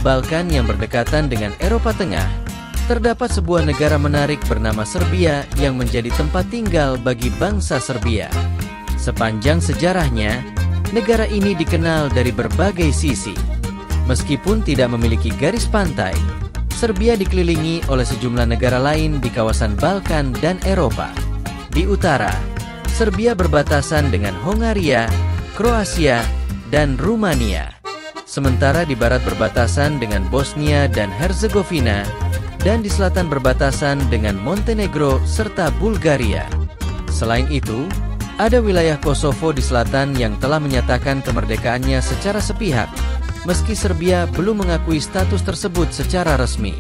Balkan yang berdekatan dengan Eropa Tengah, terdapat sebuah negara menarik bernama Serbia yang menjadi tempat tinggal bagi bangsa Serbia. Sepanjang sejarahnya, negara ini dikenal dari berbagai sisi. Meskipun tidak memiliki garis pantai, Serbia dikelilingi oleh sejumlah negara lain di kawasan Balkan dan Eropa. Di utara, Serbia berbatasan dengan Hongaria, Kroasia, dan Rumania. Sementara di barat berbatasan dengan Bosnia dan Herzegovina, dan di selatan berbatasan dengan Montenegro serta Bulgaria. Selain itu, ada wilayah Kosovo di selatan yang telah menyatakan kemerdekaannya secara sepihak, meski Serbia belum mengakui status tersebut secara resmi.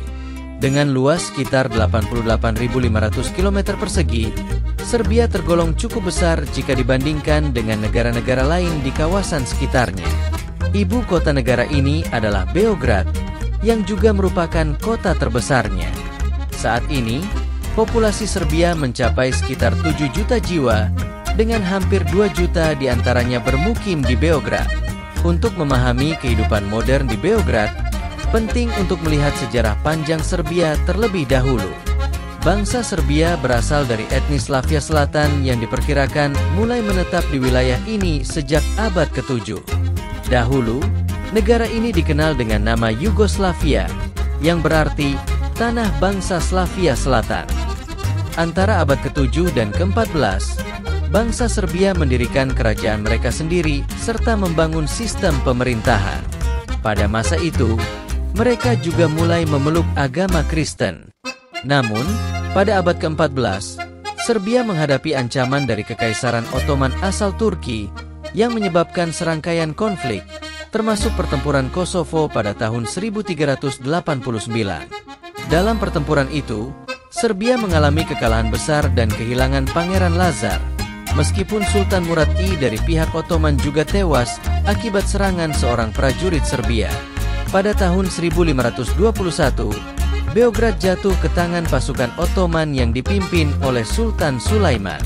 Dengan luas sekitar 88.500 km persegi, Serbia tergolong cukup besar jika dibandingkan dengan negara-negara lain di kawasan sekitarnya. Ibu kota negara ini adalah Beograd, yang juga merupakan kota terbesarnya. Saat ini, populasi Serbia mencapai sekitar 7 juta jiwa, dengan hampir 2 juta diantaranya bermukim di Beograd. Untuk memahami kehidupan modern di Beograd, penting untuk melihat sejarah panjang Serbia terlebih dahulu. Bangsa Serbia berasal dari etnis Slavia Selatan yang diperkirakan mulai menetap di wilayah ini sejak abad ke-7. Dahulu, negara ini dikenal dengan nama Yugoslavia, yang berarti tanah bangsa Slavia Selatan. Antara abad ke-7 dan ke-14, bangsa Serbia mendirikan kerajaan mereka sendiri serta membangun sistem pemerintahan. Pada masa itu, mereka juga mulai memeluk agama Kristen. Namun, pada abad ke-14, Serbia menghadapi ancaman dari Kekaisaran Ottoman asal Turki yang menyebabkan serangkaian konflik, termasuk pertempuran Kosovo pada tahun 1389. Dalam pertempuran itu, Serbia mengalami kekalahan besar dan kehilangan Pangeran Lazar, meskipun Sultan Murad I dari pihak Ottoman juga tewas akibat serangan seorang prajurit Serbia. Pada tahun 1521, Beograd jatuh ke tangan pasukan Ottoman yang dipimpin oleh Sultan Sulaiman.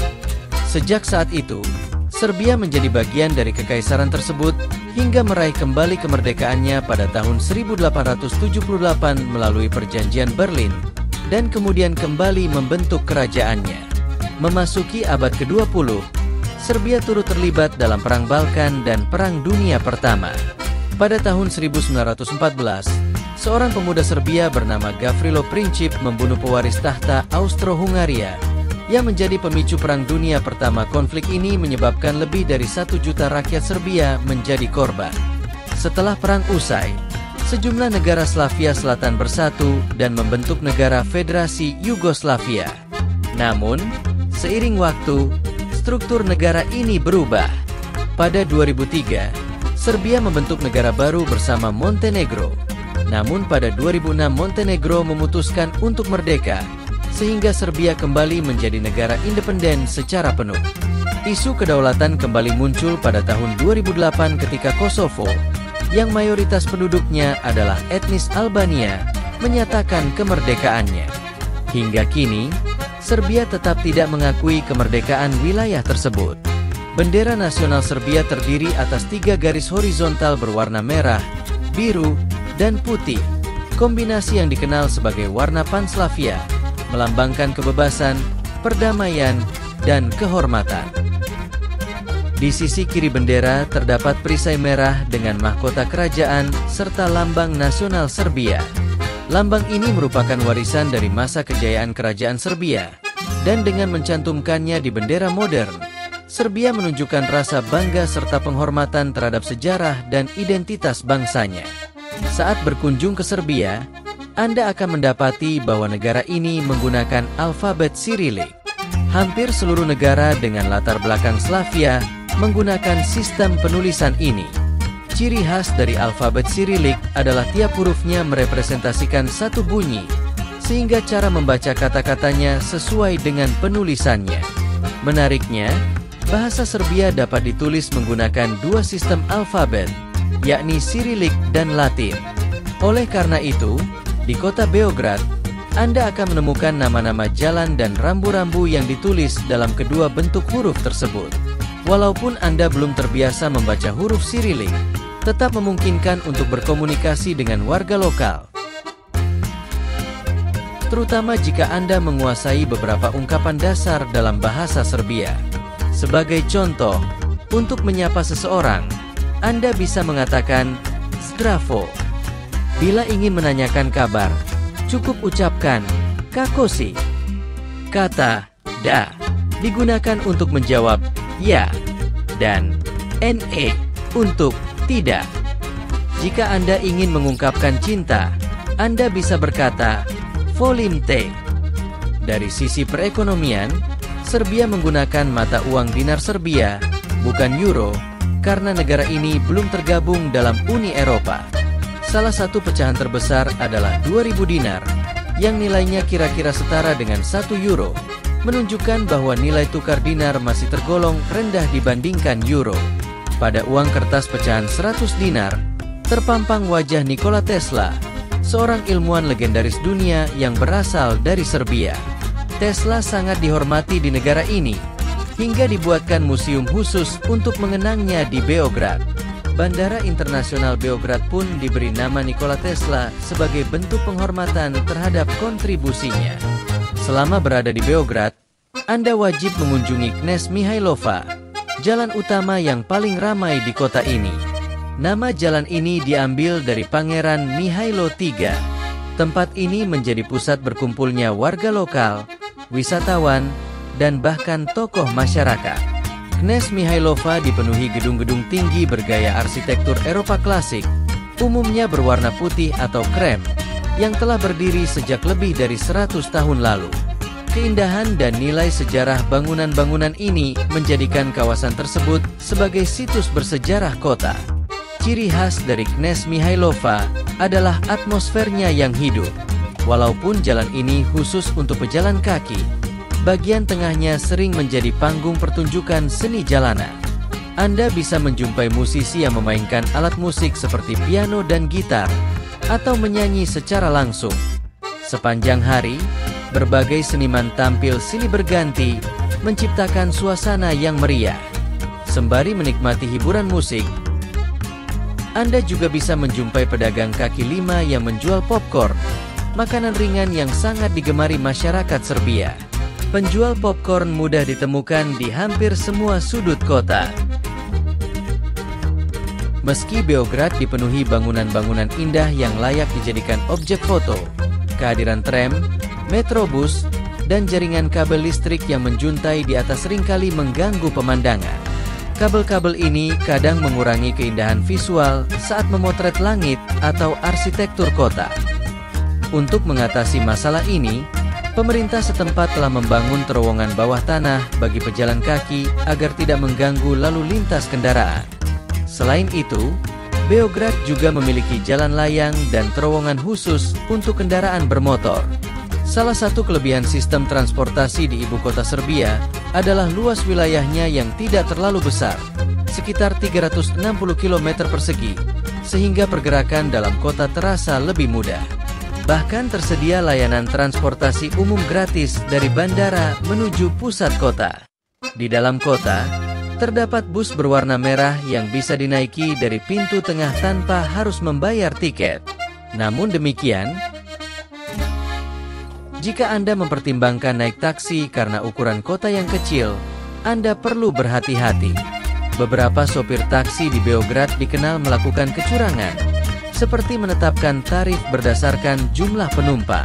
Sejak saat itu, Serbia menjadi bagian dari kekaisaran tersebut hingga meraih kembali kemerdekaannya pada tahun 1878 melalui Perjanjian Berlin, dan kemudian kembali membentuk kerajaannya. Memasuki abad ke-20, Serbia turut terlibat dalam Perang Balkan dan Perang Dunia Pertama. Pada tahun 1914, seorang pemuda Serbia bernama Gavrilo Princip membunuh pewaris tahta Austro-Hungaria, yang menjadi pemicu Perang Dunia Pertama. Konflik ini menyebabkan lebih dari 1 juta rakyat Serbia menjadi korban. Setelah perang usai, sejumlah negara Slavia Selatan bersatu dan membentuk negara Federasi Yugoslavia. Namun, seiring waktu, struktur negara ini berubah. Pada 2003, Serbia membentuk negara baru bersama Montenegro. Namun pada 2006 Montenegro memutuskan untuk merdeka, sehingga Serbia kembali menjadi negara independen secara penuh. Isu kedaulatan kembali muncul pada tahun 2008 ketika Kosovo, yang mayoritas penduduknya adalah etnis Albania, menyatakan kemerdekaannya. Hingga kini, Serbia tetap tidak mengakui kemerdekaan wilayah tersebut. Bendera nasional Serbia terdiri atas 3 garis horizontal berwarna merah, biru, dan putih, kombinasi yang dikenal sebagai warna Panslavia, melambangkan kebebasan, perdamaian, dan kehormatan. Di sisi kiri bendera terdapat perisai merah dengan mahkota kerajaan serta lambang nasional Serbia. Lambang ini merupakan warisan dari masa kejayaan kerajaan Serbia, dan dengan mencantumkannya di bendera modern, Serbia menunjukkan rasa bangga serta penghormatan terhadap sejarah dan identitas bangsanya. Saat berkunjung ke Serbia, Anda akan mendapati bahwa negara ini menggunakan alfabet Sirilik. Hampir seluruh negara dengan latar belakang Slavia menggunakan sistem penulisan ini. Ciri khas dari alfabet Sirilik adalah tiap hurufnya merepresentasikan satu bunyi, sehingga cara membaca kata-katanya sesuai dengan penulisannya. Menariknya, bahasa Serbia dapat ditulis menggunakan 2 sistem alfabet, yakni Sirilik dan Latin. Oleh karena itu, di kota Beograd, Anda akan menemukan nama-nama jalan dan rambu-rambu yang ditulis dalam kedua bentuk huruf tersebut. Walaupun Anda belum terbiasa membaca huruf Sirilik, tetap memungkinkan untuk berkomunikasi dengan warga lokal. Terutama jika Anda menguasai beberapa ungkapan dasar dalam bahasa Serbia. Sebagai contoh, untuk menyapa seseorang, Anda bisa mengatakan "Zdravo". Bila ingin menanyakan kabar, cukup ucapkan "Kako si". Kata "da" digunakan untuk menjawab "ya" dan "ne" untuk "tidak". Jika Anda ingin mengungkapkan cinta, Anda bisa berkata "Volim te". Dari sisi perekonomian, Serbia menggunakan mata uang dinar Serbia, bukan euro, karena negara ini belum tergabung dalam Uni Eropa. Salah satu pecahan terbesar adalah 2000 dinar, yang nilainya kira-kira setara dengan 1 euro, menunjukkan bahwa nilai tukar dinar masih tergolong rendah dibandingkan euro. Pada uang kertas pecahan 100 dinar, terpampang wajah Nikola Tesla, seorang ilmuwan legendaris dunia yang berasal dari Serbia. Tesla sangat dihormati di negara ini, hingga dibuatkan museum khusus untuk mengenangnya di Beograd. Bandara Internasional Beograd pun diberi nama Nikola Tesla sebagai bentuk penghormatan terhadap kontribusinya. Selama berada di Beograd, Anda wajib mengunjungi Knez Mihailova, jalan utama yang paling ramai di kota ini. Nama jalan ini diambil dari Pangeran Mihailo III. Tempat ini menjadi pusat berkumpulnya warga lokal, wisatawan, dan bahkan tokoh masyarakat. Knez Mihailova dipenuhi gedung-gedung tinggi bergaya arsitektur Eropa klasik, umumnya berwarna putih atau krem, yang telah berdiri sejak lebih dari 100 tahun lalu. Keindahan dan nilai sejarah bangunan-bangunan ini menjadikan kawasan tersebut sebagai situs bersejarah kota. Ciri khas dari Knez Mihailova adalah atmosfernya yang hidup. Walaupun jalan ini khusus untuk pejalan kaki, bagian tengahnya sering menjadi panggung pertunjukan seni jalanan. Anda bisa menjumpai musisi yang memainkan alat musik seperti piano dan gitar, atau menyanyi secara langsung. Sepanjang hari, berbagai seniman tampil silih berganti, menciptakan suasana yang meriah. Sembari menikmati hiburan musik, Anda juga bisa menjumpai pedagang kaki lima yang menjual popcorn, makanan ringan yang sangat digemari masyarakat Serbia. Penjual popcorn mudah ditemukan di hampir semua sudut kota. Meski Beograd dipenuhi bangunan-bangunan indah yang layak dijadikan objek foto, kehadiran tram, metrobus, dan jaringan kabel listrik yang menjuntai di atas seringkali mengganggu pemandangan. Kabel-kabel ini kadang mengurangi keindahan visual saat memotret langit atau arsitektur kota. Untuk mengatasi masalah ini, pemerintah setempat telah membangun terowongan bawah tanah bagi pejalan kaki agar tidak mengganggu lalu lintas kendaraan. Selain itu, Beograd juga memiliki jalan layang dan terowongan khusus untuk kendaraan bermotor. Salah satu kelebihan sistem transportasi di ibu kota Serbia adalah luas wilayahnya yang tidak terlalu besar, sekitar 360 km persegi, sehingga pergerakan dalam kota terasa lebih mudah. Bahkan tersedia layanan transportasi umum gratis dari bandara menuju pusat kota. Di dalam kota, terdapat bus berwarna merah yang bisa dinaiki dari pintu tengah tanpa harus membayar tiket. Namun demikian, jika Anda mempertimbangkan naik taksi karena ukuran kota yang kecil, Anda perlu berhati-hati. Beberapa sopir taksi di Beograd dikenal melakukan kecurangan, seperti menetapkan tarif berdasarkan jumlah penumpang.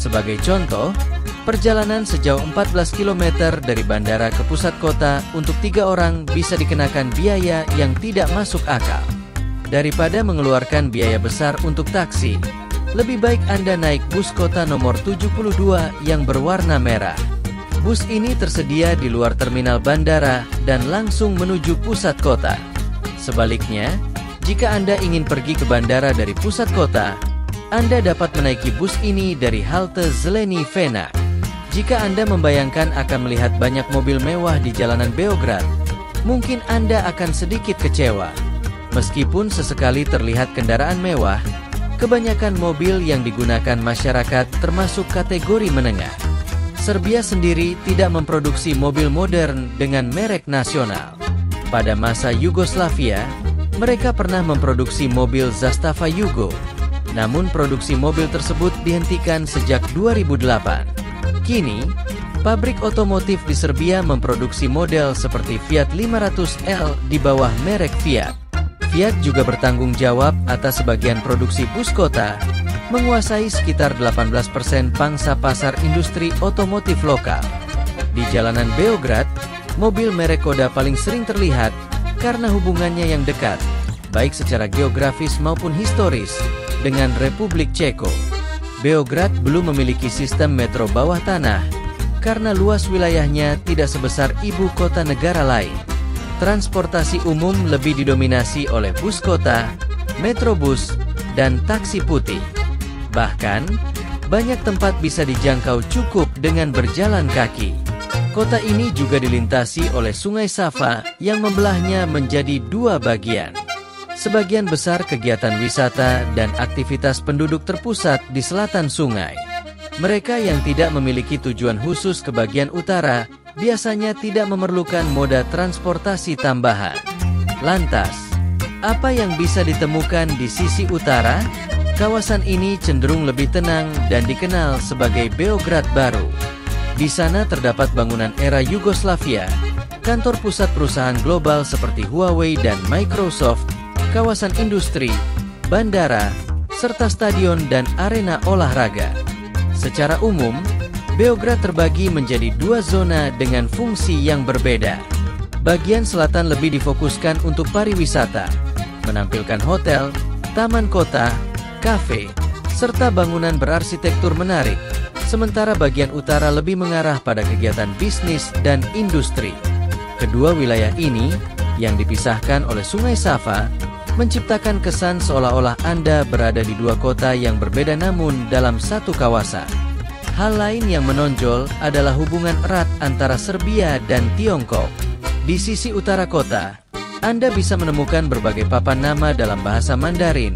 Sebagai contoh, perjalanan sejauh 14 km dari bandara ke pusat kota untuk 3 orang bisa dikenakan biaya yang tidak masuk akal. Daripada mengeluarkan biaya besar untuk taksi, lebih baik Anda naik bus kota nomor 72 yang berwarna merah. Bus ini tersedia di luar terminal bandara dan langsung menuju pusat kota. Sebaliknya, jika Anda ingin pergi ke bandara dari pusat kota, Anda dapat menaiki bus ini dari halte Zeleni Vena. Jika Anda membayangkan akan melihat banyak mobil mewah di jalanan Beograd, mungkin Anda akan sedikit kecewa. Meskipun sesekali terlihat kendaraan mewah, kebanyakan mobil yang digunakan masyarakat termasuk kategori menengah. Serbia sendiri tidak memproduksi mobil modern dengan merek nasional. Pada masa Yugoslavia, Mereka pernah memproduksi mobil Zastava Yugo, namun produksi mobil tersebut dihentikan sejak 2008. Kini, pabrik otomotif di Serbia memproduksi model seperti Fiat 500L di bawah merek Fiat. Fiat juga bertanggung jawab atas sebagian produksi bus kota, menguasai sekitar 18% pangsa pasar industri otomotif lokal. Di jalanan Beograd, mobil merek Škoda paling sering terlihat karena hubungannya yang dekat, baik secara geografis maupun historis, dengan Republik Ceko. Beograd belum memiliki sistem metro bawah tanah, karena luas wilayahnya tidak sebesar ibu kota negara lain. Transportasi umum lebih didominasi oleh bus kota, metrobus, dan taksi putih. Bahkan, banyak tempat bisa dijangkau cukup dengan berjalan kaki. Kota ini juga dilintasi oleh Sungai Sava yang membelahnya menjadi dua bagian. Sebagian besar kegiatan wisata dan aktivitas penduduk terpusat di selatan sungai. Mereka yang tidak memiliki tujuan khusus ke bagian utara biasanya tidak memerlukan moda transportasi tambahan. Lantas, apa yang bisa ditemukan di sisi utara? Kawasan ini cenderung lebih tenang dan dikenal sebagai Beograd Baru. Di sana terdapat bangunan era Yugoslavia, kantor pusat perusahaan global seperti Huawei dan Microsoft, kawasan industri, bandara, serta stadion dan arena olahraga. Secara umum, Beograd terbagi menjadi dua zona dengan fungsi yang berbeda. Bagian selatan lebih difokuskan untuk pariwisata, menampilkan hotel, taman kota, kafe, serta bangunan berarsitektur menarik. Sementara bagian utara lebih mengarah pada kegiatan bisnis dan industri. Kedua wilayah ini, yang dipisahkan oleh Sungai Sava, menciptakan kesan seolah-olah Anda berada di dua kota yang berbeda namun dalam satu kawasan. Hal lain yang menonjol adalah hubungan erat antara Serbia dan Tiongkok. Di sisi utara kota, Anda bisa menemukan berbagai papan nama dalam bahasa Mandarin,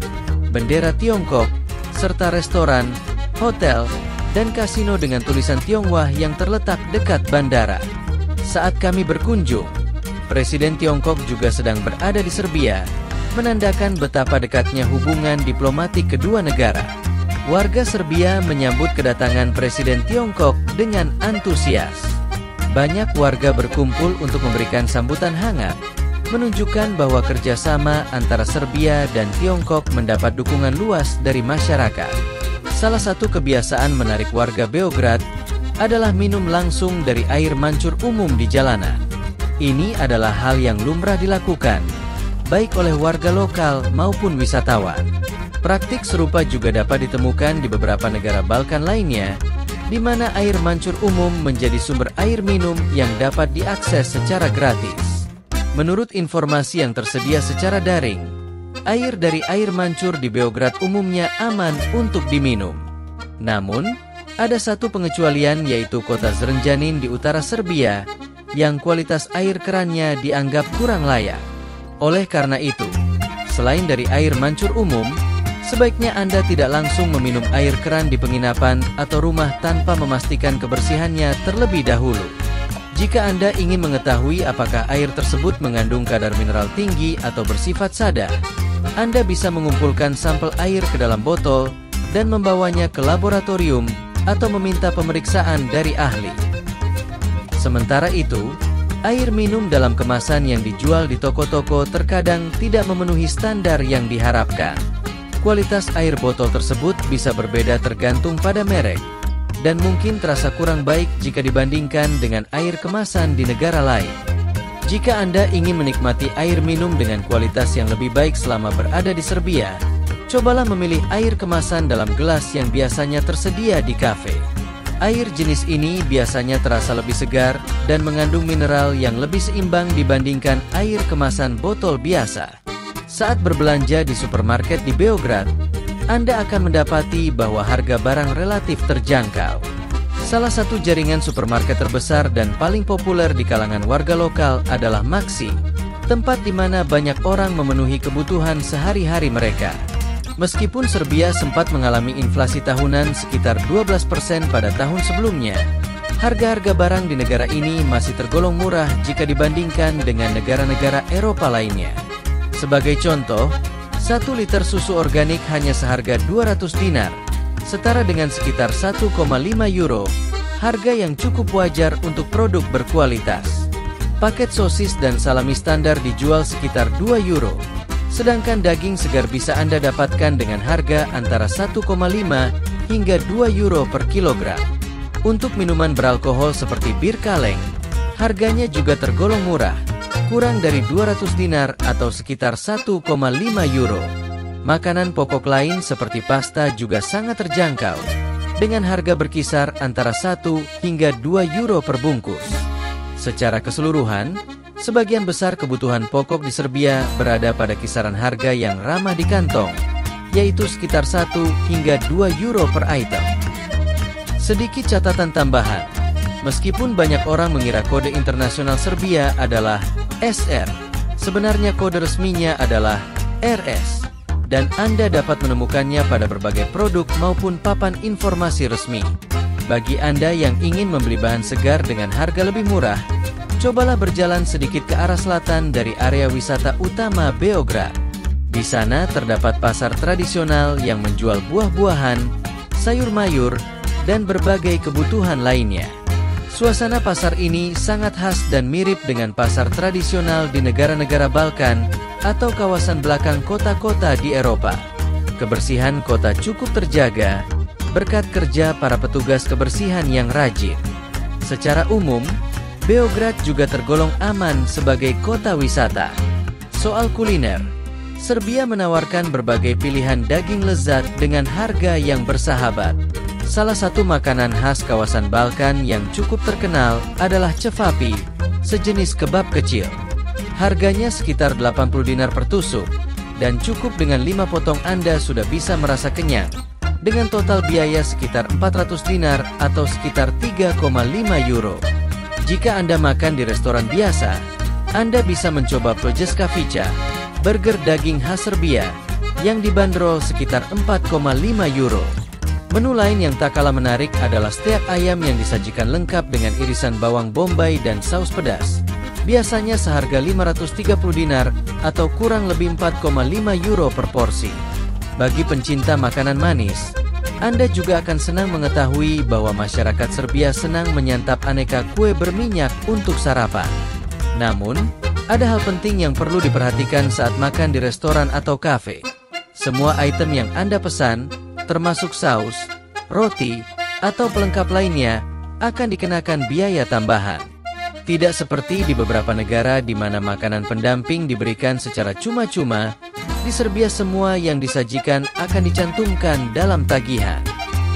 bendera Tiongkok, serta restoran, hotel, dan kasino dengan tulisan Tionghoa yang terletak dekat bandara. Saat kami berkunjung, Presiden Tiongkok juga sedang berada di Serbia, menandakan betapa dekatnya hubungan diplomatik kedua negara. Warga Serbia menyambut kedatangan Presiden Tiongkok dengan antusias. Banyak warga berkumpul untuk memberikan sambutan hangat, menunjukkan bahwa kerjasama antara Serbia dan Tiongkok mendapat dukungan luas dari masyarakat. Salah satu kebiasaan menarik warga Beograd adalah minum langsung dari air mancur umum di jalanan. Ini adalah hal yang lumrah dilakukan, baik oleh warga lokal maupun wisatawan. Praktik serupa juga dapat ditemukan di beberapa negara Balkan lainnya, di mana air mancur umum menjadi sumber air minum yang dapat diakses secara gratis. Menurut informasi yang tersedia secara daring, air dari air mancur di Beograd umumnya aman untuk diminum. Namun, ada satu pengecualian yaitu kota Zrenjanin di utara Serbia, yang kualitas air kerannya dianggap kurang layak. Oleh karena itu, selain dari air mancur umum, sebaiknya Anda tidak langsung meminum air keran di penginapan atau rumah tanpa memastikan kebersihannya terlebih dahulu. Jika Anda ingin mengetahui apakah air tersebut mengandung kadar mineral tinggi atau bersifat sadar, Anda bisa mengumpulkan sampel air ke dalam botol dan membawanya ke laboratorium atau meminta pemeriksaan dari ahli. Sementara itu, air minum dalam kemasan yang dijual di toko-toko terkadang tidak memenuhi standar yang diharapkan. Kualitas air botol tersebut bisa berbeda tergantung pada merek, dan mungkin terasa kurang baik jika dibandingkan dengan air kemasan di negara lain. Jika Anda ingin menikmati air minum dengan kualitas yang lebih baik selama berada di Serbia, cobalah memilih air kemasan dalam gelas yang biasanya tersedia di kafe. Air jenis ini biasanya terasa lebih segar dan mengandung mineral yang lebih seimbang dibandingkan air kemasan botol biasa. Saat berbelanja di supermarket di Beograd, Anda akan mendapati bahwa harga barang relatif terjangkau. Salah satu jaringan supermarket terbesar dan paling populer di kalangan warga lokal adalah Maxi, tempat di mana banyak orang memenuhi kebutuhan sehari-hari mereka. Meskipun Serbia sempat mengalami inflasi tahunan sekitar 12% pada tahun sebelumnya, harga-harga barang di negara ini masih tergolong murah jika dibandingkan dengan negara-negara Eropa lainnya. Sebagai contoh, 1 liter susu organik hanya seharga 200 dinar, setara dengan sekitar 1,5 euro, harga yang cukup wajar untuk produk berkualitas. Paket sosis dan salami standar dijual sekitar 2 euro, sedangkan daging segar bisa Anda dapatkan dengan harga antara 1,5 hingga 2 euro per kilogram. Untuk minuman beralkohol seperti bir kaleng, harganya juga tergolong murah, kurang dari 200 dinar atau sekitar 1,5 euro. Makanan pokok lain seperti pasta juga sangat terjangkau, dengan harga berkisar antara 1 hingga 2 euro per bungkus. Secara keseluruhan, sebagian besar kebutuhan pokok di Serbia berada pada kisaran harga yang ramah di kantong, yaitu sekitar 1 hingga 2 euro per item. Sedikit catatan tambahan, meskipun banyak orang mengira kode internasional Serbia adalah SR, sebenarnya kode resminya adalah RS, dan Anda dapat menemukannya pada berbagai produk maupun papan informasi resmi. Bagi Anda yang ingin membeli bahan segar dengan harga lebih murah, cobalah berjalan sedikit ke arah selatan dari area wisata utama Beograd. Di sana terdapat pasar tradisional yang menjual buah-buahan, sayur mayur, dan berbagai kebutuhan lainnya. Suasana pasar ini sangat khas dan mirip dengan pasar tradisional di negara-negara Balkan atau kawasan belakang kota-kota di Eropa. Kebersihan kota cukup terjaga berkat kerja para petugas kebersihan yang rajin. Secara umum, Beograd juga tergolong aman sebagai kota wisata. Soal kuliner, Serbia menawarkan berbagai pilihan daging lezat dengan harga yang bersahabat. Salah satu makanan khas kawasan Balkan yang cukup terkenal adalah cevapi, sejenis kebab kecil. Harganya sekitar 80 dinar per tusuk, dan cukup dengan 5 potong Anda sudah bisa merasa kenyang, dengan total biaya sekitar 400 dinar atau sekitar 3,5 euro. Jika Anda makan di restoran biasa, Anda bisa mencoba pljeskavica, burger daging khas Serbia, yang dibanderol sekitar 4,5 euro. Menu lain yang tak kalah menarik adalah steak ayam yang disajikan lengkap dengan irisan bawang bombay dan saus pedas. Biasanya seharga 530 dinar atau kurang lebih 4,5 euro per porsi. Bagi pencinta makanan manis, Anda juga akan senang mengetahui bahwa masyarakat Serbia senang menyantap aneka kue berminyak untuk sarapan. Namun, ada hal penting yang perlu diperhatikan saat makan di restoran atau kafe. Semua item yang Anda pesan, termasuk saus, roti, atau pelengkap lainnya, akan dikenakan biaya tambahan. Tidak seperti di beberapa negara di mana makanan pendamping diberikan secara cuma-cuma, di Serbia semua yang disajikan akan dicantumkan dalam tagihan.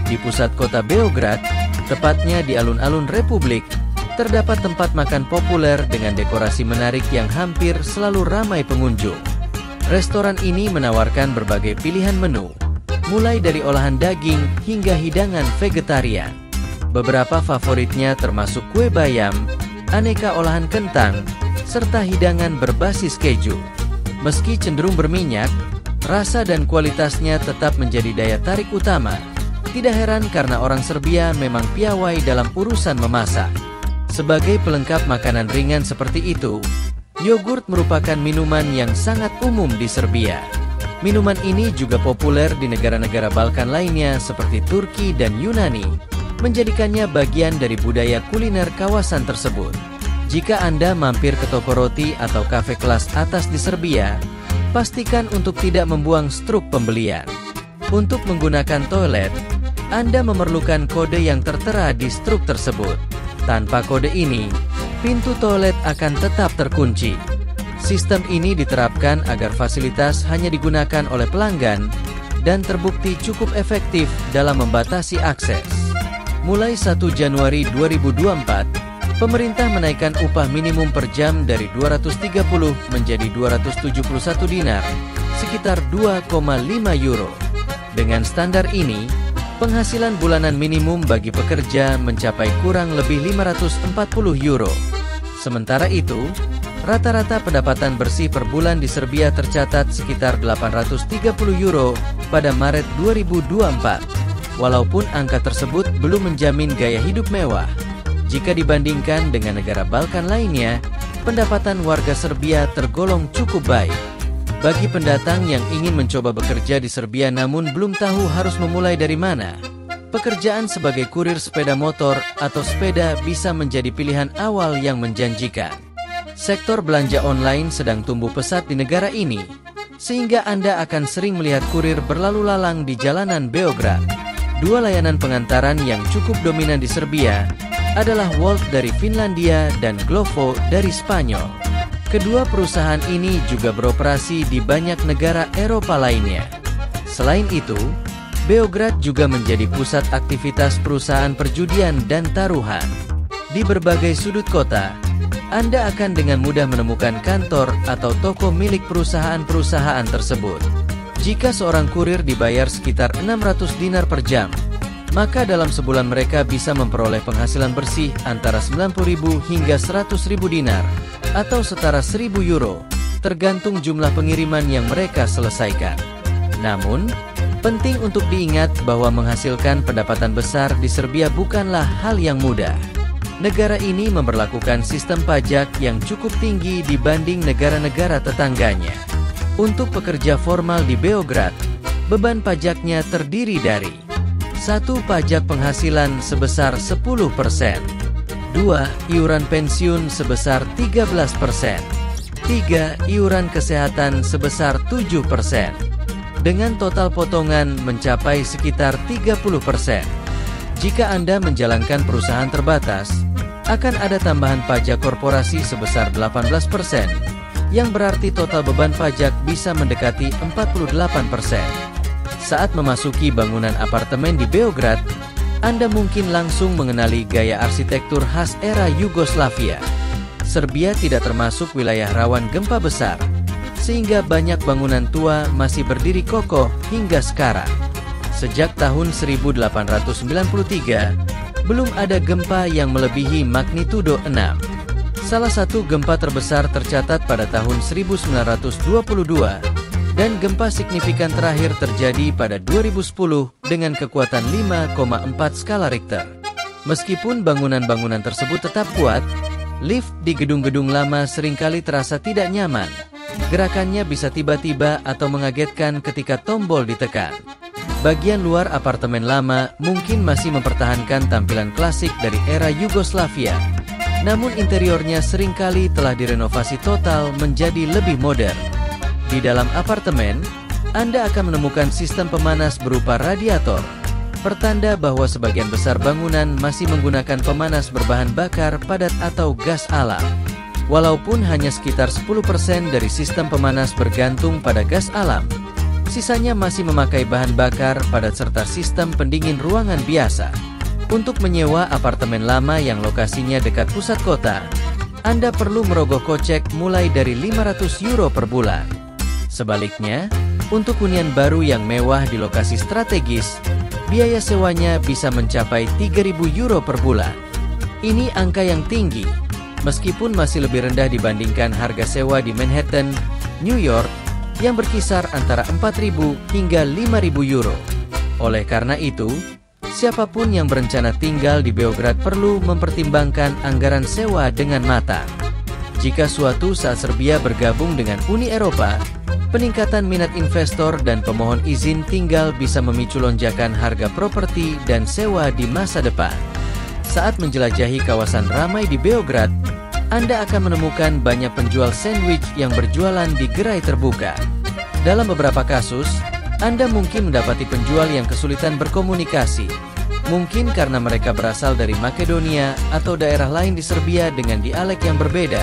Di pusat kota Beograd, tepatnya di alun-alun Republik, terdapat tempat makan populer dengan dekorasi menarik yang hampir selalu ramai pengunjung. Restoran ini menawarkan berbagai pilihan menu, mulai dari olahan daging hingga hidangan vegetarian. Beberapa favoritnya termasuk kue bayam, aneka olahan kentang, serta hidangan berbasis keju. Meski cenderung berminyak, rasa dan kualitasnya tetap menjadi daya tarik utama. Tidak heran karena orang Serbia memang piawai dalam urusan memasak. Sebagai pelengkap makanan ringan seperti itu, yogurt merupakan minuman yang sangat umum di Serbia. Minuman ini juga populer di negara-negara Balkan lainnya seperti Turki dan Yunani, menjadikannya bagian dari budaya kuliner kawasan tersebut. Jika Anda mampir ke toko roti atau kafe kelas atas di Serbia, pastikan untuk tidak membuang struk pembelian. Untuk menggunakan toilet, Anda memerlukan kode yang tertera di struk tersebut. Tanpa kode ini, pintu toilet akan tetap terkunci. Sistem ini diterapkan agar fasilitas hanya digunakan oleh pelanggan dan terbukti cukup efektif dalam membatasi akses. Mulai 1 Januari 2024, pemerintah menaikkan upah minimum per jam dari 230 menjadi 271 dinar, sekitar 2,5 euro. Dengan standar ini, penghasilan bulanan minimum bagi pekerja mencapai kurang lebih 540 euro. Sementara itu, rata-rata pendapatan bersih per bulan di Serbia tercatat sekitar 830 euro pada Maret 2024. Walaupun angka tersebut belum menjamin gaya hidup mewah, jika dibandingkan dengan negara Balkan lainnya, pendapatan warga Serbia tergolong cukup baik. Bagi pendatang yang ingin mencoba bekerja di Serbia namun belum tahu harus memulai dari mana, pekerjaan sebagai kurir sepeda motor atau sepeda bisa menjadi pilihan awal yang menjanjikan. Sektor belanja online sedang tumbuh pesat di negara ini, sehingga Anda akan sering melihat kurir berlalu lalang di jalanan Beograd. Dua layanan pengantaran yang cukup dominan di Serbia adalah Wolt dari Finlandia dan Glovo dari Spanyol. Kedua perusahaan ini juga beroperasi di banyak negara Eropa lainnya. Selain itu, Beograd juga menjadi pusat aktivitas perusahaan perjudian dan taruhan. Di berbagai sudut kota, Anda akan dengan mudah menemukan kantor atau toko milik perusahaan-perusahaan tersebut. Jika seorang kurir dibayar sekitar 600 dinar per jam, maka dalam sebulan mereka bisa memperoleh penghasilan bersih antara 90.000 hingga 100.000 dinar, atau setara 1.000 euro, tergantung jumlah pengiriman yang mereka selesaikan. Namun, penting untuk diingat bahwa menghasilkan pendapatan besar di Serbia bukanlah hal yang mudah. Negara ini memberlakukan sistem pajak yang cukup tinggi dibanding negara-negara tetangganya. Untuk pekerja formal di Beograd, beban pajaknya terdiri dari 1. Pajak penghasilan sebesar 10%. 2. Iuran pensiun sebesar 13%. 3. Iuran kesehatan sebesar 7%. Dengan total potongan mencapai sekitar 30%. Jika Anda menjalankan perusahaan terbatas, akan ada tambahan pajak korporasi sebesar 18%, yang berarti total beban pajak bisa mendekati 48%. Saat memasuki bangunan apartemen di Beograd, Anda mungkin langsung mengenali gaya arsitektur khas era Yugoslavia. Serbia tidak termasuk wilayah rawan gempa besar, sehingga banyak bangunan tua masih berdiri kokoh hingga sekarang. Sejak tahun 1893, belum ada gempa yang melebihi magnitudo 6. Salah satu gempa terbesar tercatat pada tahun 1922, dan gempa signifikan terakhir terjadi pada 2010 dengan kekuatan 5,4 skala Richter. Meskipun bangunan-bangunan tersebut tetap kuat, lift di gedung-gedung lama seringkali terasa tidak nyaman. Gerakannya bisa tiba-tiba atau mengagetkan ketika tombol ditekan. Bagian luar apartemen lama mungkin masih mempertahankan tampilan klasik dari era Yugoslavia, namun interiornya seringkali telah direnovasi total menjadi lebih modern. Di dalam apartemen, Anda akan menemukan sistem pemanas berupa radiator, pertanda bahwa sebagian besar bangunan masih menggunakan pemanas berbahan bakar padat atau gas alam. Walaupun hanya sekitar 10% dari sistem pemanas bergantung pada gas alam, sisanya masih memakai bahan bakar padat serta sistem pendingin ruangan biasa. Untuk menyewa apartemen lama yang lokasinya dekat pusat kota, Anda perlu merogoh kocek mulai dari 500 euro per bulan. Sebaliknya, untuk hunian baru yang mewah di lokasi strategis, biaya sewanya bisa mencapai 3.000 euro per bulan. Ini angka yang tinggi, meskipun masih lebih rendah dibandingkan harga sewa di Manhattan, New York, yang berkisar antara 4.000 hingga 5.000 euro. Oleh karena itu, siapapun yang berencana tinggal di Beograd perlu mempertimbangkan anggaran sewa dengan matang. Jika suatu saat Serbia bergabung dengan Uni Eropa, peningkatan minat investor dan pemohon izin tinggal bisa memicu lonjakan harga properti dan sewa di masa depan. Saat menjelajahi kawasan ramai di Beograd, Anda akan menemukan banyak penjual sandwich yang berjualan di gerai terbuka. Dalam beberapa kasus, Anda mungkin mendapati penjual yang kesulitan berkomunikasi, mungkin karena mereka berasal dari Makedonia atau daerah lain di Serbia dengan dialek yang berbeda,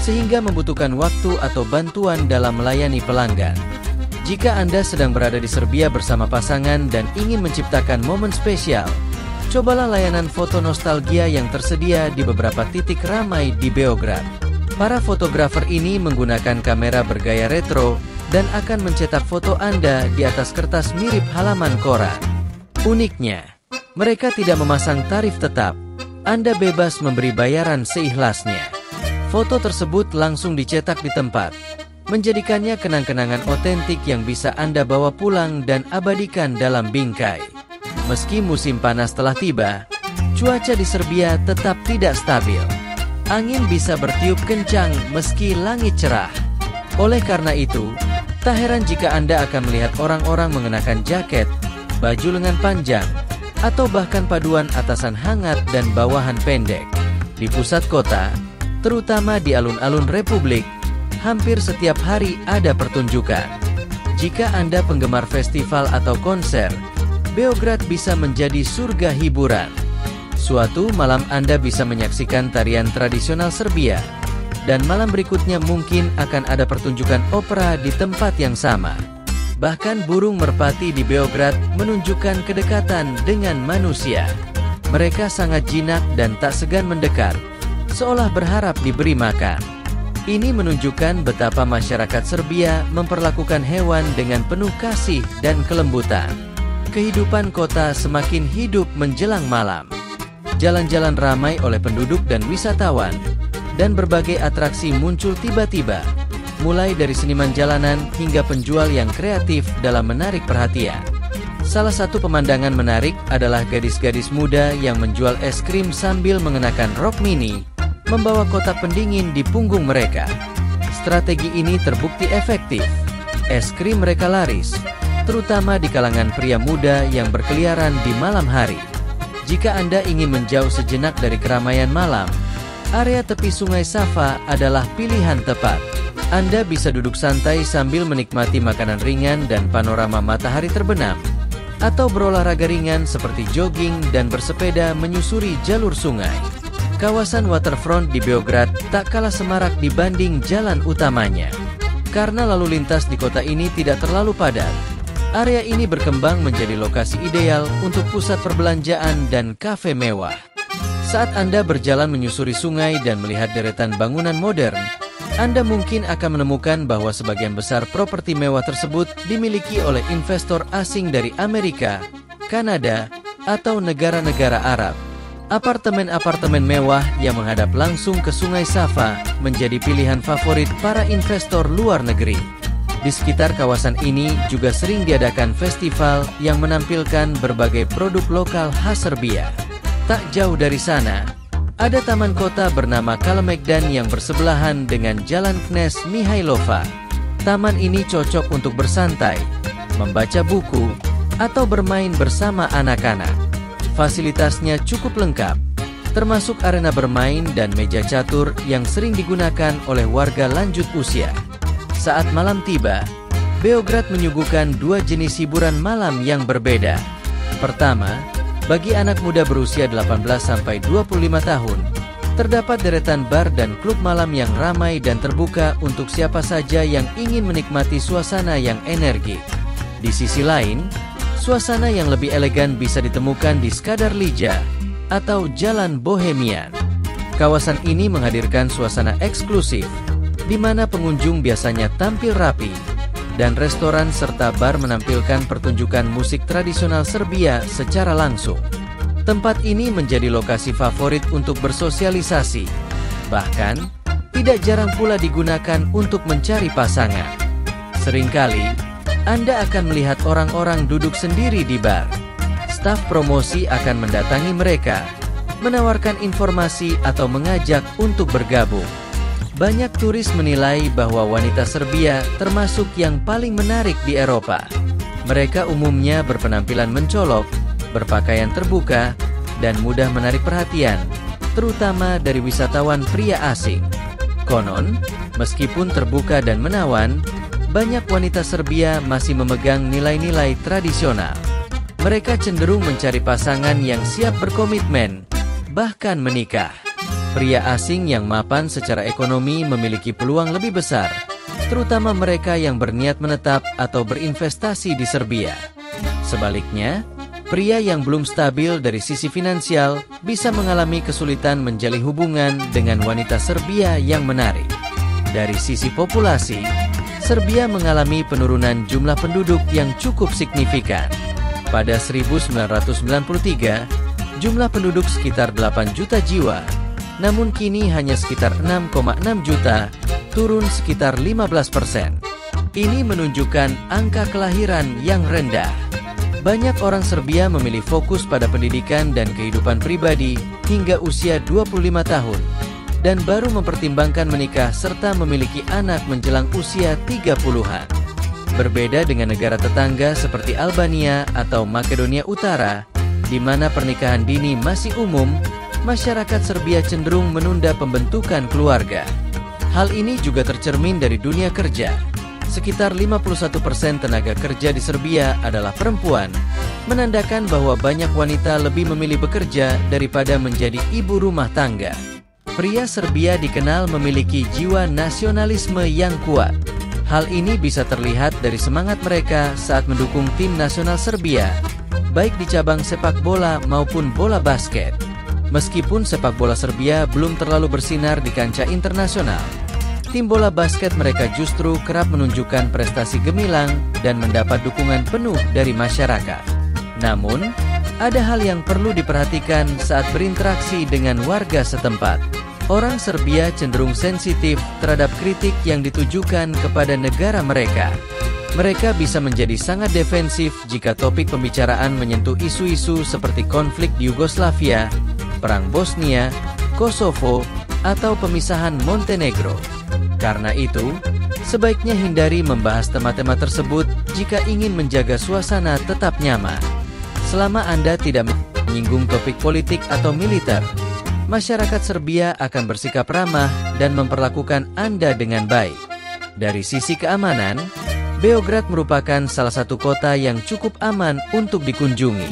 sehingga membutuhkan waktu atau bantuan dalam melayani pelanggan. Jika Anda sedang berada di Serbia bersama pasangan dan ingin menciptakan momen spesial, cobalah layanan foto nostalgia yang tersedia di beberapa titik ramai di Beograd. Para fotografer ini menggunakan kamera bergaya retro dan akan mencetak foto Anda di atas kertas mirip halaman koran. Uniknya, mereka tidak memasang tarif tetap. Anda bebas memberi bayaran seikhlasnya. Foto tersebut langsung dicetak di tempat, menjadikannya kenang-kenangan otentik yang bisa Anda bawa pulang dan abadikan dalam bingkai. Meski musim panas telah tiba, cuaca di Serbia tetap tidak stabil. Angin bisa bertiup kencang meski langit cerah. Oleh karena itu, Tak heran jika Anda akan melihat orang-orang mengenakan jaket, baju lengan panjang, atau bahkan paduan atasan hangat dan bawahan pendek. Di pusat kota, terutama di alun-alun Republik, hampir setiap hari ada pertunjukan. Jika Anda penggemar festival atau konser, Beograd bisa menjadi surga hiburan. Suatu malam Anda bisa menyaksikan tarian tradisional Serbia, dan malam berikutnya mungkin akan ada pertunjukan opera di tempat yang sama. Bahkan burung merpati di Beograd menunjukkan kedekatan dengan manusia. Mereka sangat jinak dan tak segan mendekat, seolah berharap diberi makan. Ini menunjukkan betapa masyarakat Serbia memperlakukan hewan dengan penuh kasih dan kelembutan. Kehidupan kota semakin hidup menjelang malam. Jalan-jalan ramai oleh penduduk dan wisatawan, dan berbagai atraksi muncul tiba-tiba, mulai dari seniman jalanan hingga penjual yang kreatif dalam menarik perhatian. Salah satu pemandangan menarik adalah gadis-gadis muda yang menjual es krim sambil mengenakan rok mini, membawa kotak pendingin di punggung mereka. Strategi ini terbukti efektif. Es krim mereka laris, terutama di kalangan pria muda yang berkeliaran di malam hari. Jika Anda ingin menjauh sejenak dari keramaian malam, area tepi Sungai Sava adalah pilihan tepat. Anda bisa duduk santai sambil menikmati makanan ringan dan panorama matahari terbenam, atau berolahraga ringan seperti jogging dan bersepeda menyusuri jalur sungai. Kawasan waterfront di Beograd tak kalah semarak dibanding jalan utamanya. Karena lalu lintas di kota ini tidak terlalu padat, area ini berkembang menjadi lokasi ideal untuk pusat perbelanjaan dan kafe mewah. Saat Anda berjalan menyusuri sungai dan melihat deretan bangunan modern, Anda mungkin akan menemukan bahwa sebagian besar properti mewah tersebut dimiliki oleh investor asing dari Amerika, Kanada, atau negara-negara Arab. Apartemen-apartemen mewah yang menghadap langsung ke Sungai Sava menjadi pilihan favorit para investor luar negeri. Di sekitar kawasan ini juga sering diadakan festival yang menampilkan berbagai produk lokal khas Serbia. Tak jauh dari sana, ada taman kota bernama Kalemegdan yang bersebelahan dengan Jalan Knez Mihailova. Taman ini cocok untuk bersantai, membaca buku, atau bermain bersama anak-anak. Fasilitasnya cukup lengkap, termasuk arena bermain dan meja catur yang sering digunakan oleh warga lanjut usia. Saat malam tiba, Beograd menyuguhkan dua jenis hiburan malam yang berbeda. Pertama, bagi anak muda berusia 18-25 tahun, terdapat deretan bar dan klub malam yang ramai dan terbuka untuk siapa saja yang ingin menikmati suasana yang energik. Di sisi lain, suasana yang lebih elegan bisa ditemukan di Skadar Liđa atau Jalan Bohemian. Kawasan ini menghadirkan suasana eksklusif, di mana pengunjung biasanya tampil rapi, dan restoran serta bar menampilkan pertunjukan musik tradisional Serbia secara langsung. Tempat ini menjadi lokasi favorit untuk bersosialisasi. Bahkan, tidak jarang pula digunakan untuk mencari pasangan. Seringkali, Anda akan melihat orang-orang duduk sendiri di bar. Staf promosi akan mendatangi mereka, menawarkan informasi atau mengajak untuk bergabung. Banyak turis menilai bahwa wanita Serbia termasuk yang paling menarik di Eropa. Mereka umumnya berpenampilan mencolok, berpakaian terbuka, dan mudah menarik perhatian, terutama dari wisatawan pria asing. Konon, meskipun terbuka dan menawan, banyak wanita Serbia masih memegang nilai-nilai tradisional. Mereka cenderung mencari pasangan yang siap berkomitmen, bahkan menikah. Pria asing yang mapan secara ekonomi memiliki peluang lebih besar, terutama mereka yang berniat menetap atau berinvestasi di Serbia. Sebaliknya, pria yang belum stabil dari sisi finansial bisa mengalami kesulitan menjalin hubungan dengan wanita Serbia yang menarik. Dari sisi populasi, Serbia mengalami penurunan jumlah penduduk yang cukup signifikan. Pada 1993, jumlah penduduk sekitar 8 juta jiwa, namun kini hanya sekitar 6,6 juta, turun sekitar 15%. Ini menunjukkan angka kelahiran yang rendah. Banyak orang Serbia memilih fokus pada pendidikan dan kehidupan pribadi hingga usia 25 tahun, dan baru mempertimbangkan menikah serta memiliki anak menjelang usia 30-an. Berbeda dengan negara tetangga seperti Albania atau Makedonia Utara, di mana pernikahan dini masih umum, masyarakat Serbia cenderung menunda pembentukan keluarga. Hal ini juga tercermin dari dunia kerja. Sekitar 51% tenaga kerja di Serbia adalah perempuan, menandakan bahwa banyak wanita lebih memilih bekerja daripada menjadi ibu rumah tangga. Pria Serbia dikenal memiliki jiwa nasionalisme yang kuat. Hal ini bisa terlihat dari semangat mereka saat mendukung tim nasional Serbia, baik di cabang sepak bola maupun bola basket. Meskipun sepak bola Serbia belum terlalu bersinar di kancah internasional, tim bola basket mereka justru kerap menunjukkan prestasi gemilang dan mendapat dukungan penuh dari masyarakat. Namun, ada hal yang perlu diperhatikan saat berinteraksi dengan warga setempat. Orang Serbia cenderung sensitif terhadap kritik yang ditujukan kepada negara mereka. Mereka bisa menjadi sangat defensif jika topik pembicaraan menyentuh isu-isu seperti konflik di Yugoslavia, Perang Bosnia, Kosovo, atau pemisahan Montenegro. Karena itu, sebaiknya hindari membahas tema-tema tersebut jika ingin menjaga suasana tetap nyaman. Selama Anda tidak menyinggung topik politik atau militer, masyarakat Serbia akan bersikap ramah dan memperlakukan Anda dengan baik. Dari sisi keamanan, Beograd merupakan salah satu kota yang cukup aman untuk dikunjungi.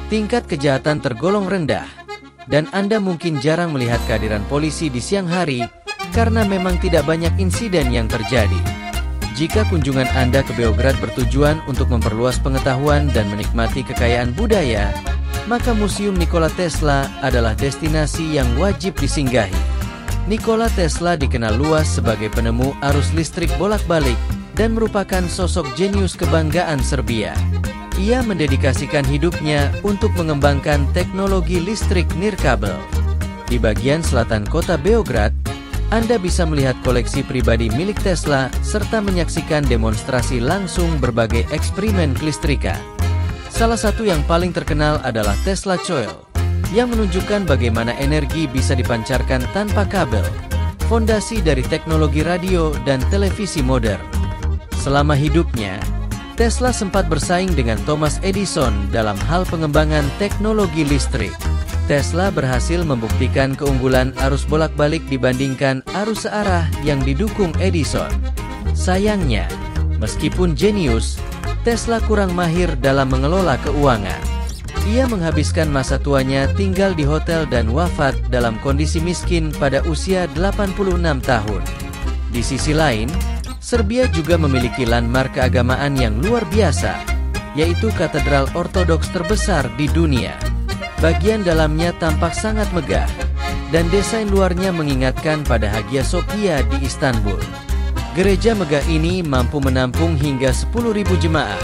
Tingkat kejahatan tergolong rendah, dan Anda mungkin jarang melihat kehadiran polisi di siang hari karena memang tidak banyak insiden yang terjadi. Jika kunjungan Anda ke Beograd bertujuan untuk memperluas pengetahuan dan menikmati kekayaan budaya, maka Museum Nikola Tesla adalah destinasi yang wajib disinggahi. Nikola Tesla dikenal luas sebagai penemu arus listrik bolak-balik dan merupakan sosok jenius kebanggaan Serbia. Ia mendedikasikan hidupnya untuk mengembangkan teknologi listrik nirkabel. Di bagian selatan kota Beograd, Anda bisa melihat koleksi pribadi milik Tesla serta menyaksikan demonstrasi langsung berbagai eksperimen kelistrikan. Salah satu yang paling terkenal adalah Tesla Coil, yang menunjukkan bagaimana energi bisa dipancarkan tanpa kabel, fondasi dari teknologi radio dan televisi modern. Selama hidupnya, Tesla sempat bersaing dengan Thomas Edison dalam hal pengembangan teknologi listrik. Tesla berhasil membuktikan keunggulan arus bolak-balik dibandingkan arus searah yang didukung Edison. Sayangnya, meskipun jenius, Tesla kurang mahir dalam mengelola keuangan. Ia menghabiskan masa tuanya tinggal di hotel dan wafat dalam kondisi miskin pada usia 86 tahun. Di sisi lain, Serbia juga memiliki landmark keagamaan yang luar biasa, yaitu katedral ortodoks terbesar di dunia. Bagian dalamnya tampak sangat megah, dan desain luarnya mengingatkan pada Hagia Sophia di Istanbul. Gereja megah ini mampu menampung hingga 10.000 jemaah,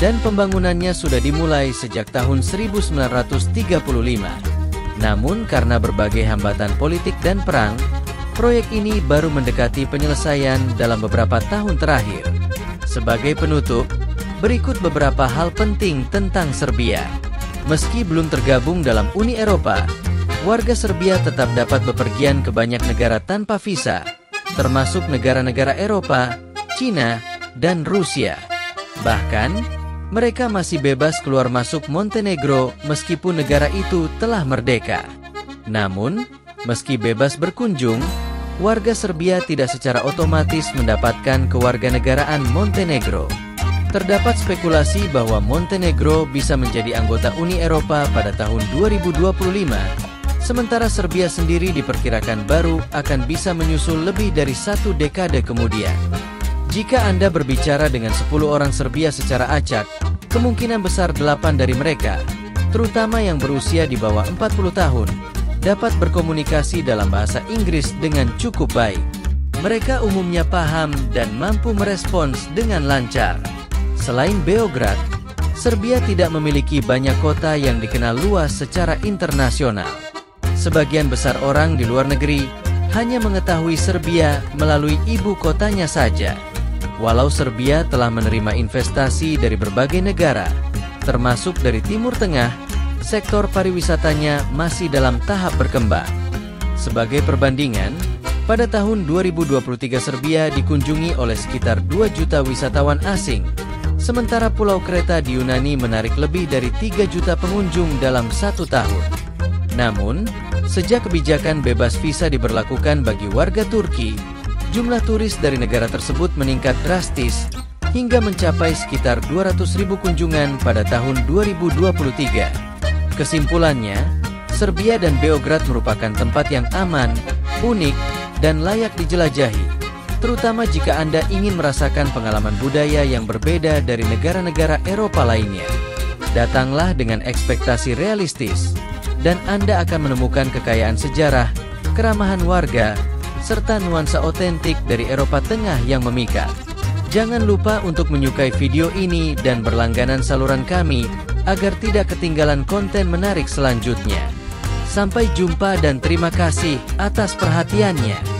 dan pembangunannya sudah dimulai sejak tahun 1935. Namun karena berbagai hambatan politik dan perang, proyek ini baru mendekati penyelesaian dalam beberapa tahun terakhir. Sebagai penutup, berikut beberapa hal penting tentang Serbia. Meski belum tergabung dalam Uni Eropa, warga Serbia tetap dapat bepergian ke banyak negara tanpa visa, termasuk negara-negara Eropa, Cina, dan Rusia. Bahkan, mereka masih bebas keluar masuk Montenegro meskipun negara itu telah merdeka. Namun, meski bebas berkunjung, warga Serbia tidak secara otomatis mendapatkan kewarganegaraan Montenegro. Terdapat spekulasi bahwa Montenegro bisa menjadi anggota Uni Eropa pada tahun 2025, sementara Serbia sendiri diperkirakan baru akan bisa menyusul lebih dari 1 dekade kemudian. Jika Anda berbicara dengan 10 orang Serbia secara acak, kemungkinan besar 8 dari mereka, terutama yang berusia di bawah 40 tahun, dapat berkomunikasi dalam bahasa Inggris dengan cukup baik. Mereka umumnya paham dan mampu merespons dengan lancar. Selain Beograd, Serbia tidak memiliki banyak kota yang dikenal luas secara internasional. Sebagian besar orang di luar negeri hanya mengetahui Serbia melalui ibu kotanya saja. Walau Serbia telah menerima investasi dari berbagai negara, termasuk dari Timur Tengah, sektor pariwisatanya masih dalam tahap berkembang. Sebagai perbandingan, Pada tahun 2023 Serbia dikunjungi oleh sekitar 2 juta wisatawan asing, sementara Pulau Kreta di Yunani menarik lebih dari 3 juta pengunjung dalam 1 tahun. Namun, sejak kebijakan bebas visa diberlakukan bagi warga Turki, jumlah turis dari negara tersebut meningkat drastis hingga mencapai sekitar 200.000 kunjungan pada tahun 2023. Kesimpulannya, Serbia dan Beograd merupakan tempat yang aman, unik, dan layak dijelajahi, terutama jika Anda ingin merasakan pengalaman budaya yang berbeda dari negara-negara Eropa lainnya. Datanglah dengan ekspektasi realistis, dan Anda akan menemukan kekayaan sejarah, keramahan warga, serta nuansa otentik dari Eropa Tengah yang memikat. Jangan lupa untuk menyukai video ini dan berlangganan saluran kami agar tidak ketinggalan konten menarik selanjutnya. Sampai jumpa dan terima kasih atas perhatiannya.